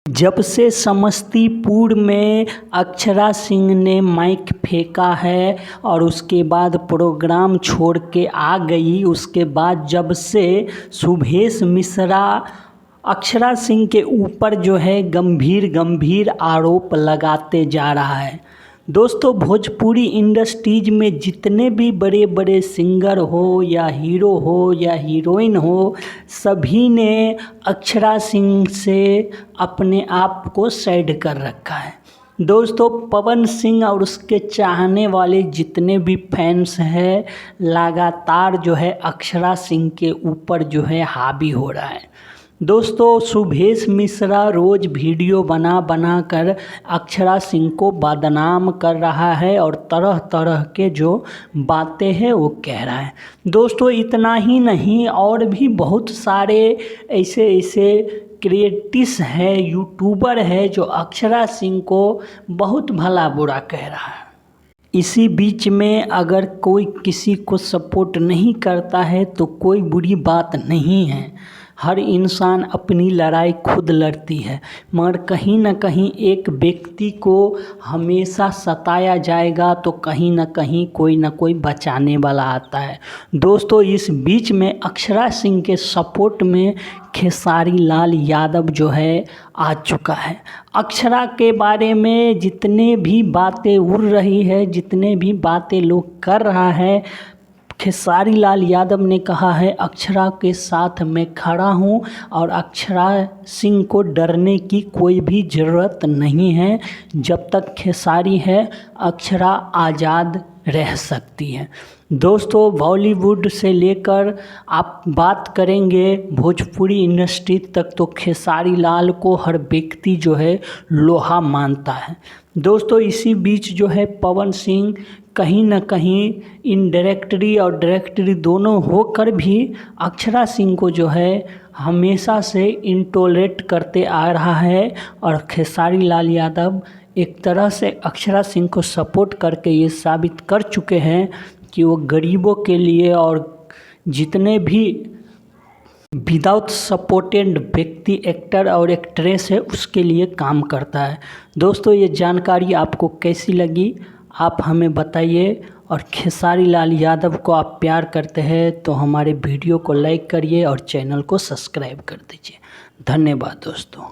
जब से समस्तीपुर में अक्षरा सिंह ने माइक फेंका है और उसके बाद प्रोग्राम छोड़ के आ गई, उसके बाद जब से शुभेश मिश्रा अक्षरा सिंह के ऊपर जो है गंभीर आरोप लगाते जा रहा है। दोस्तों, भोजपुरी इंडस्ट्रीज में जितने भी बड़े बड़े सिंगर हो या हीरो हो या हीरोइन हो, सभी ने अक्षरा सिंह से अपने आप को साइड कर रखा है। दोस्तों, पवन सिंह और उसके चाहने वाले जितने भी फैंस हैं, लगातार जो है अक्षरा सिंह के ऊपर जो है हावी हो रहा है। दोस्तों, शुभेश मिश्रा रोज़ वीडियो बना कर अक्षरा सिंह को बदनाम कर रहा है और तरह तरह के जो बातें हैं वो कह रहा है। दोस्तों, इतना ही नहीं, और भी बहुत सारे ऐसे क्रिएटिव्स हैं, यूट्यूबर है जो अक्षरा सिंह को बहुत भला बुरा कह रहा है। इसी बीच में अगर कोई किसी को सपोर्ट नहीं करता है तो कोई बुरी बात नहीं है। हर इंसान अपनी लड़ाई खुद लड़ती है, मगर कहीं ना कहीं एक व्यक्ति को हमेशा सताया जाएगा तो कहीं ना कहीं कोई ना कोई बचाने वाला आता है। दोस्तों, इस बीच में अक्षरा सिंह के सपोर्ट में खेसारी लाल यादव जो है आ चुका है। अक्षरा के बारे में जितने भी बातें उड़ रही है, जितने भी बातें लोग कर रहा है, खेसारी लाल यादव ने कहा है अक्षरा के साथ मैं खड़ा हूं और अक्षरा सिंह को डरने की कोई भी ज़रूरत नहीं है। जब तक खेसारी है, अक्षरा आज़ाद रह सकती है। दोस्तों, बॉलीवुड से लेकर आप बात करेंगे भोजपुरी इंडस्ट्री तक तो खेसारी लाल को हर व्यक्ति जो है लोहा मानता है। दोस्तों, इसी बीच जो है पवन सिंह कहीं ना कहीं इनडायरेक्टली और डायरेक्टली दोनों होकर भी अक्षरा सिंह को जो है हमेशा से इंटॉलरेट करते आ रहा है और खेसारी लाल यादव एक तरह से अक्षरा सिंह को सपोर्ट करके ये साबित कर चुके हैं कि वो गरीबों के लिए और जितने भी विदाउट सपोर्टेड व्यक्ति एक्टर और एक्ट्रेस है उसके लिए काम करता है। दोस्तों, ये जानकारी आपको कैसी लगी आप हमें बताइए, और खेसारी लाल यादव को आप प्यार करते हैं तो हमारे वीडियो को लाइक करिए और चैनल को सब्सक्राइब कर दीजिए। धन्यवाद दोस्तों।